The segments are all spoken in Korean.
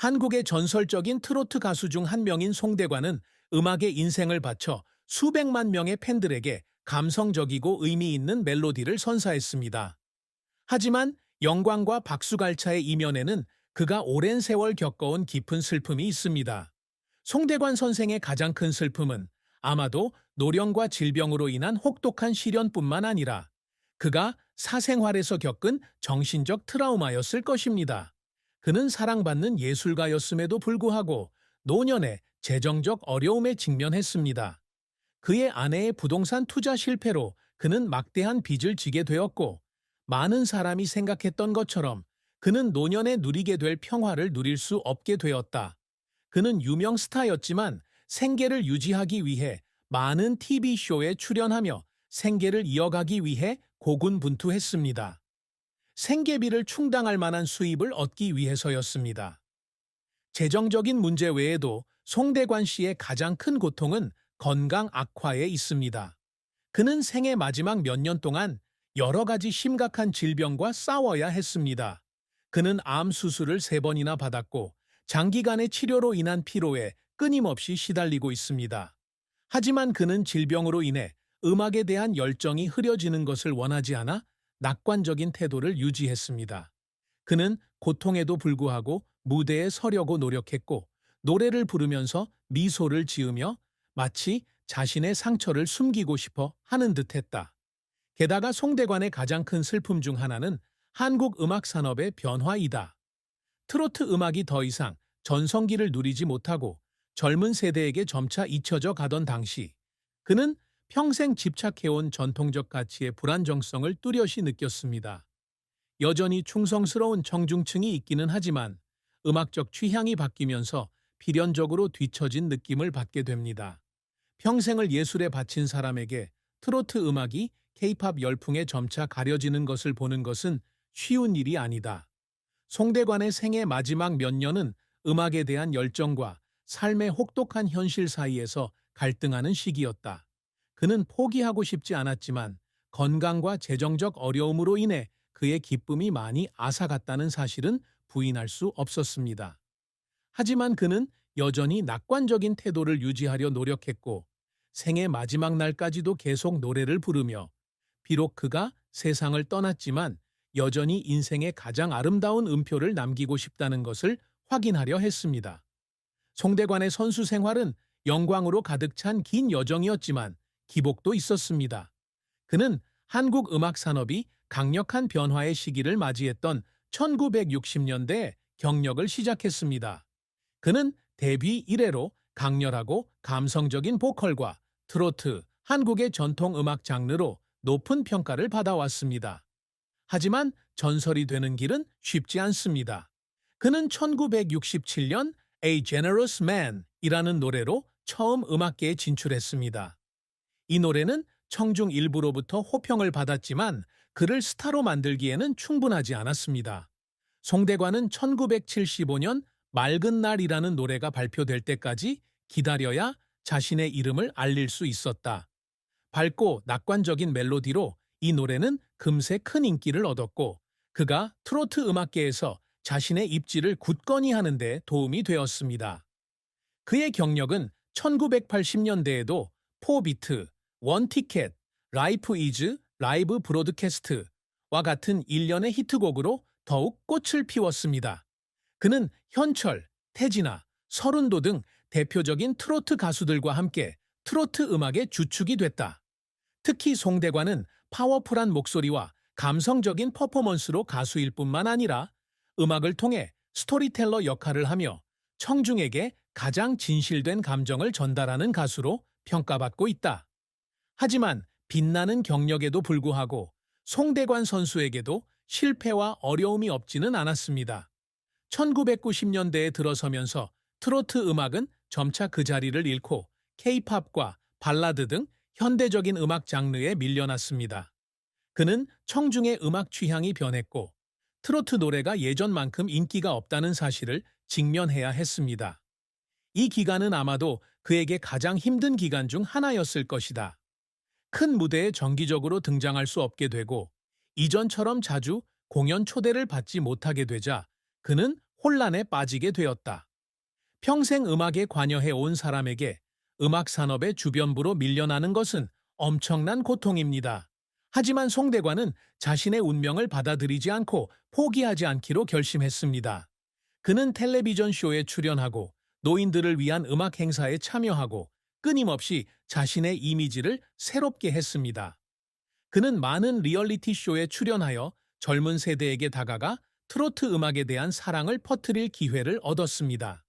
한국의 전설적인 트로트 가수 중 한 명인 송대관은 음악에 인생을 바쳐 수백만 명의 팬들에게 감성적이고 의미 있는 멜로디를 선사했습니다. 하지만 영광과 박수갈차의 이면에는 그가 오랜 세월 겪어온 깊은 슬픔이 있습니다. 송대관 선생의 가장 큰 슬픔은 아마도 노령과 질병으로 인한 혹독한 시련뿐만 아니라 그가 사생활에서 겪은 정신적 트라우마였을 것입니다. 그는 사랑받는 예술가였음에도 불구하고 노년에 재정적 어려움에 직면했습니다. 그의 아내의 부동산 투자 실패로 그는 막대한 빚을 지게 되었고, 많은 사람이 생각했던 것처럼 그는 노년에 누리게 될 평화를 누릴 수 없게 되었다. 그는 유명 스타였지만 생계를 유지하기 위해 많은 TV쇼에 출연하며 생계를 이어가기 위해 고군분투했습니다. 생계비를 충당할 만한 수입을 얻기 위해서였습니다. 재정적인 문제 외에도 송대관 씨의 가장 큰 고통은 건강 악화에 있습니다. 그는 생애 마지막 몇 년 동안 여러 가지 심각한 질병과 싸워야 했습니다. 그는 암 수술을 3번이나 받았고 장기간의 치료로 인한 피로에 끊임없이 시달리고 있습니다. 하지만 그는 질병으로 인해 음악에 대한 열정이 흐려지는 것을 원하지 않아 낙관적인 태도를 유지했습니다. 그는 고통에도 불구하고 무대에 서려고 노력했고 노래를 부르면서 미소를 지으며 마치 자신의 상처를 숨기고 싶어 하는 듯했다. 게다가 송대관의 가장 큰 슬픔 중 하나는 한국 음악 산업의 변화이다. 트로트 음악이 더 이상 전성기를 누리지 못하고 젊은 세대에게 점차 잊혀져 가던 당시, 그는 평생 집착해온 전통적 가치의 불안정성을 뚜렷이 느꼈습니다. 여전히 충성스러운 청중층이 있기는 하지만 음악적 취향이 바뀌면서 필연적으로 뒤처진 느낌을 받게 됩니다. 평생을 예술에 바친 사람에게 트로트 음악이 케이팝 열풍에 점차 가려지는 것을 보는 것은 쉬운 일이 아니다. 송대관의 생애 마지막 몇 년은 음악에 대한 열정과 삶의 혹독한 현실 사이에서 갈등하는 시기였다. 그는 포기하고 싶지 않았지만 건강과 재정적 어려움으로 인해 그의 기쁨이 많이 앗아갔다는 사실은 부인할 수 없었습니다. 하지만 그는 여전히 낙관적인 태도를 유지하려 노력했고 생애 마지막 날까지도 계속 노래를 부르며, 비록 그가 세상을 떠났지만 여전히 인생의 가장 아름다운 음표를 남기고 싶다는 것을 확인하려 했습니다. 송대관의 선수 생활은 영광으로 가득 찬 긴 여정이었지만 기복도 있었습니다. 그는 한국 음악 산업이 강력한 변화의 시기를 맞이했던 1960년대에 경력을 시작했습니다. 그는 데뷔 이래로 강렬하고 감성적인 보컬과 트로트, 한국의 전통 음악 장르로 높은 평가를 받아왔습니다. 하지만 전설이 되는 길은 쉽지 않습니다. 그는 1967년 A Generous Man 이라는 노래로 처음 음악계에 진출했습니다. 이 노래는 청중 일부로부터 호평을 받았지만 그를 스타로 만들기에는 충분하지 않았습니다. 송대관은 1975년 맑은 날이라는 노래가 발표될 때까지 기다려야 자신의 이름을 알릴 수 있었다. 밝고 낙관적인 멜로디로 이 노래는 금세 큰 인기를 얻었고 그가 트로트 음악계에서 자신의 입지를 굳건히 하는 데 도움이 되었습니다. 그의 경력은 1980년대에도 포비트, 원티켓, 라이프 이즈, 라이브 브로드캐스트와 같은 일련의 히트곡으로 더욱 꽃을 피웠습니다. 그는 현철, 태진아, 서른도 등 대표적인 트로트 가수들과 함께 트로트 음악의 주축이 됐다. 특히 송대관은 파워풀한 목소리와 감성적인 퍼포먼스로 가수일 뿐만 아니라 음악을 통해 스토리텔러 역할을 하며 청중에게 가장 진실된 감정을 전달하는 가수로 평가받고 있다. 하지만 빛나는 경력에도 불구하고 송대관 선수에게도 실패와 어려움이 없지는 않았습니다. 1990년대에 들어서면서 트로트 음악은 점차 그 자리를 잃고 케이팝과 발라드 등 현대적인 음악 장르에 밀려났습니다. 그는 청중의 음악 취향이 변했고 트로트 노래가 예전만큼 인기가 없다는 사실을 직면해야 했습니다. 이 기간은 아마도 그에게 가장 힘든 기간 중 하나였을 것이다. 큰 무대에 정기적으로 등장할 수 없게 되고 이전처럼 자주 공연 초대를 받지 못하게 되자 그는 혼란에 빠지게 되었다. 평생 음악에 관여해 온 사람에게 음악 산업의 주변부로 밀려나는 것은 엄청난 고통입니다. 하지만 송대관은 자신의 운명을 받아들이지 않고 포기하지 않기로 결심했습니다. 그는 텔레비전 쇼에 출연하고 노인들을 위한 음악 행사에 참여하고 끊임없이 자신의 이미지를 새롭게 했습니다. 그는 많은 리얼리티 쇼에 출연하여 젊은 세대에게 다가가 트로트 음악에 대한 사랑을 퍼뜨릴 기회를 얻었습니다.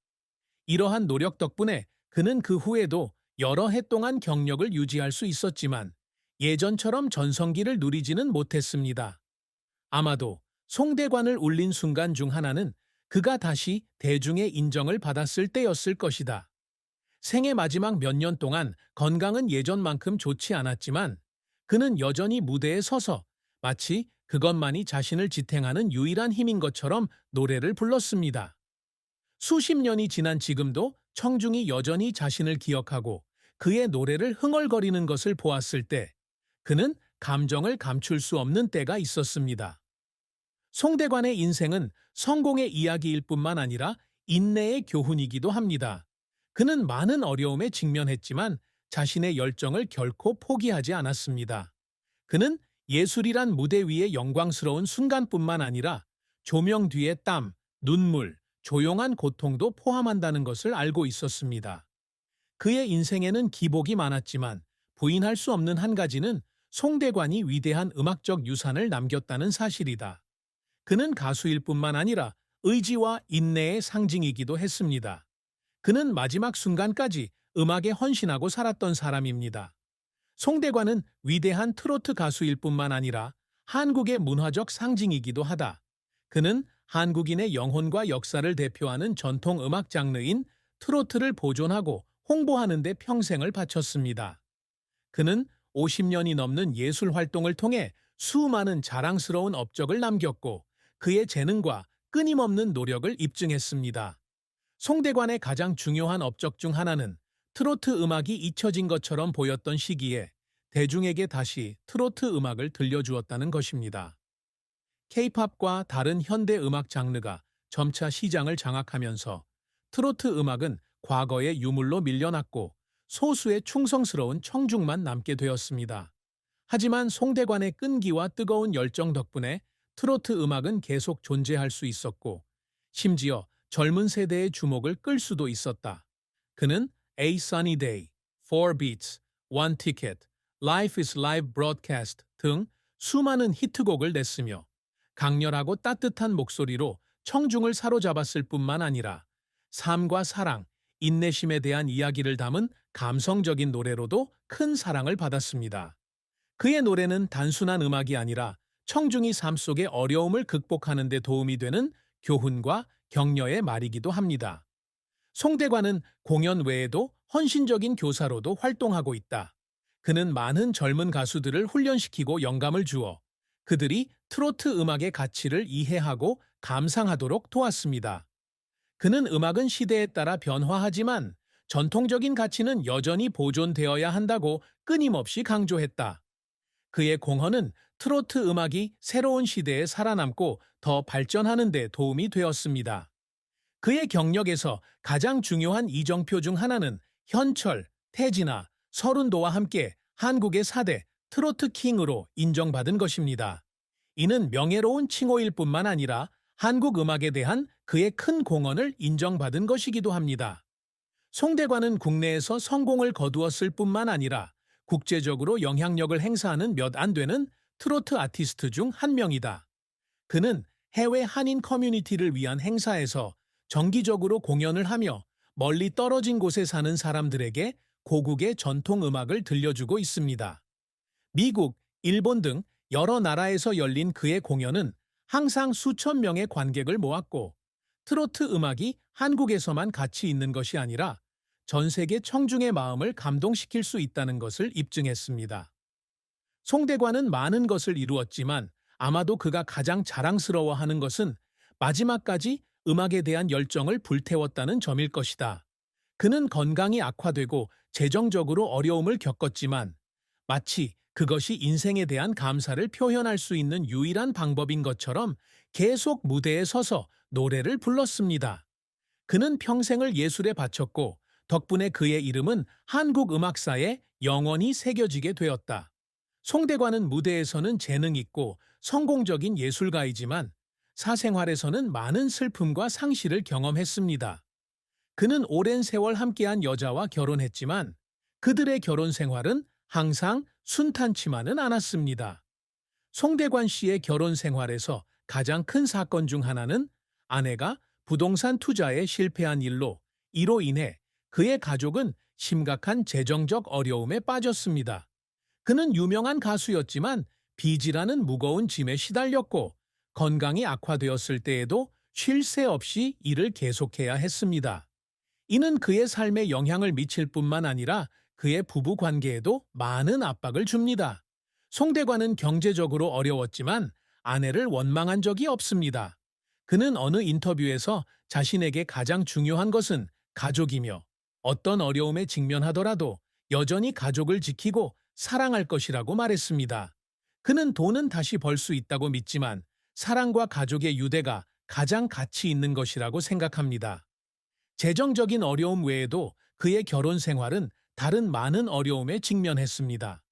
이러한 노력 덕분에 그는 그 후에도 여러 해 동안 경력을 유지할 수 있었지만 예전처럼 전성기를 누리지는 못했습니다. 아마도 송대관을 울린 순간 중 하나는 그가 다시 대중의 인정을 받았을 때였을 것이다. 생애 마지막 몇 년 동안 건강은 예전만큼 좋지 않았지만 그는 여전히 무대에 서서 마치 그것만이 자신을 지탱하는 유일한 힘인 것처럼 노래를 불렀습니다. 수십 년이 지난 지금도 청중이 여전히 자신을 기억하고 그의 노래를 흥얼거리는 것을 보았을 때 그는 감정을 감출 수 없는 때가 있었습니다. 송대관의 인생은 성공의 이야기일 뿐만 아니라 인내의 교훈이기도 합니다. 그는 많은 어려움에 직면했지만 자신의 열정을 결코 포기하지 않았습니다. 그는 예술이란 무대 위의 영광스러운 순간뿐만 아니라 조명 뒤의 땀, 눈물, 조용한 고통도 포함한다는 것을 알고 있었습니다. 그의 인생에는 기복이 많았지만 부인할 수 없는 한 가지는 송대관이 위대한 음악적 유산을 남겼다는 사실이다. 그는 가수일 뿐만 아니라 의지와 인내의 상징이기도 했습니다. 그는 마지막 순간까지 음악에 헌신하고 살았던 사람입니다. 송대관은 위대한 트로트 가수일 뿐만 아니라 한국의 문화적 상징이기도 하다. 그는 한국인의 영혼과 역사를 대표하는 전통 음악 장르인 트로트를 보존하고 홍보하는 데 평생을 바쳤습니다. 그는 50년이 넘는 예술 활동을 통해 수많은 자랑스러운 업적을 남겼고 그의 재능과 끊임없는 노력을 입증했습니다. 송대관의 가장 중요한 업적 중 하나는 트로트 음악이 잊혀진 것처럼 보였던 시기에 대중에게 다시 트로트 음악을 들려주었다는 것입니다. K-팝과 다른 현대 음악 장르가 점차 시장을 장악하면서 트로트 음악은 과거의 유물로 밀려났고 소수의 충성스러운 청중만 남게 되었습니다. 하지만 송대관의 끈기와 뜨거운 열정 덕분에 트로트 음악은 계속 존재할 수 있었고 심지어 젊은 세대의 주목을 끌 수도 있었다. 그는 A Sunny Day, Four Beats, One Ticket, Life is Live Broadcast 등 수많은 히트곡을 냈으며 강렬하고 따뜻한 목소리로 청중을 사로잡았을 뿐만 아니라 삶과 사랑, 인내심에 대한 이야기를 담은 감성적인 노래로도 큰 사랑을 받았습니다. 그의 노래는 단순한 음악이 아니라 청중이 삶 속의 어려움을 극복하는 데 도움이 되는 교훈과 격려의 말이기도 합니다. 송대관은 공연 외에도 헌신적인 교사로도 활동하고 있다. 그는 많은 젊은 가수들을 훈련시키고 영감을 주어 그들이 트로트 음악의 가치를 이해하고 감상하도록 도왔습니다. 그는 음악은 시대에 따라 변화하지만 전통적인 가치는 여전히 보존되어야 한다고 끊임없이 강조했다. 그의 공헌은 트로트 음악이 새로운 시대에 살아남고 더 발전하는 데 도움이 되었습니다. 그의 경력에서 가장 중요한 이정표 중 하나는 현철, 태진아, 서른도와 함께 한국의 4대 트로트 킹으로 인정받은 것입니다. 이는 명예로운 칭호일 뿐만 아니라 한국 음악에 대한 그의 큰 공헌을 인정받은 것이기도 합니다. 송대관은 국내에서 성공을 거두었을 뿐만 아니라 국제적으로 영향력을 행사하는 몇 안 되는 트로트 아티스트 중 한 명이다. 그는 해외 한인 커뮤니티를 위한 행사에서 정기적으로 공연을 하며 멀리 떨어진 곳에 사는 사람들에게 고국의 전통 음악을 들려주고 있습니다. 미국, 일본 등 여러 나라에서 열린 그의 공연은 항상 수천 명의 관객을 모았고 트로트 음악이 한국에서만 가치 있는 것이 아니라 전 세계 청중의 마음을 감동시킬 수 있다는 것을 입증했습니다. 송대관은 많은 것을 이루었지만 아마도 그가 가장 자랑스러워하는 것은 마지막까지 음악에 대한 열정을 불태웠다는 점일 것이다. 그는 건강이 악화되고 재정적으로 어려움을 겪었지만 마치 그것이 인생에 대한 감사를 표현할 수 있는 유일한 방법인 것처럼 계속 무대에 서서 노래를 불렀습니다. 그는 평생을 예술에 바쳤고 덕분에 그의 이름은 한국 음악사에 영원히 새겨지게 되었다. 송대관은 무대에서는 재능 있고 성공적인 예술가이지만 사생활에서는 많은 슬픔과 상실을 경험했습니다. 그는 오랜 세월 함께한 여자와 결혼했지만 그들의 결혼 생활은 항상 순탄치만은 않았습니다. 송대관 씨의 결혼 생활에서 가장 큰 사건 중 하나는 아내가 부동산 투자에 실패한 이로 인해 그의 가족은 심각한 재정적 어려움에 빠졌습니다. 그는 유명한 가수였지만 빚이라는 무거운 짐에 시달렸고 건강이 악화되었을 때에도 쉴 새 없이 일을 계속해야 했습니다. 이는 그의 삶에 영향을 미칠 뿐만 아니라 그의 부부 관계에도 많은 압박을 줍니다. 송대관은 경제적으로 어려웠지만 아내를 원망한 적이 없습니다. 그는 어느 인터뷰에서 자신에게 가장 중요한 것은 가족이며 어떤 어려움에 직면하더라도 여전히 가족을 지키고 사랑할 것이라고 말했습니다. 그는 돈은 다시 벌 수 있다고 믿지만 사랑과 가족의 유대가 가장 가치 있는 것이라고 생각합니다. 재정적인 어려움 외에도 그의 결혼 생활은 다른 많은 어려움에 직면했습니다.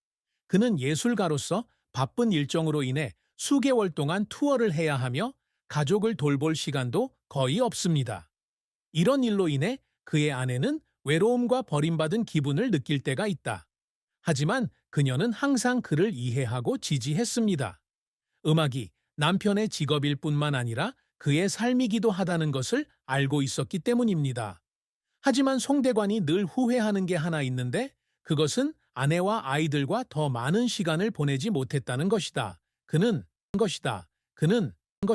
그는 예술가로서 바쁜 일정으로 인해 수개월 동안 투어를 해야 하며 가족을 돌볼 시간도 거의 없습니다. 이런 일로 인해 그의 아내는 외로움과 버림받은 기분을 느낄 때가 있다. 하지만 그녀는 항상 그를 이해하고 지지했습니다. 음악이 남편의 직업일 뿐만 아니라 그의 삶이기도 하다는 것을 알고 있었기 때문입니다. 하지만 송대관이 늘 후회하는 게 하나 있는데 그것은 아내와 아이들과 더 많은 시간을 보내지 못했다는 것이다. 그는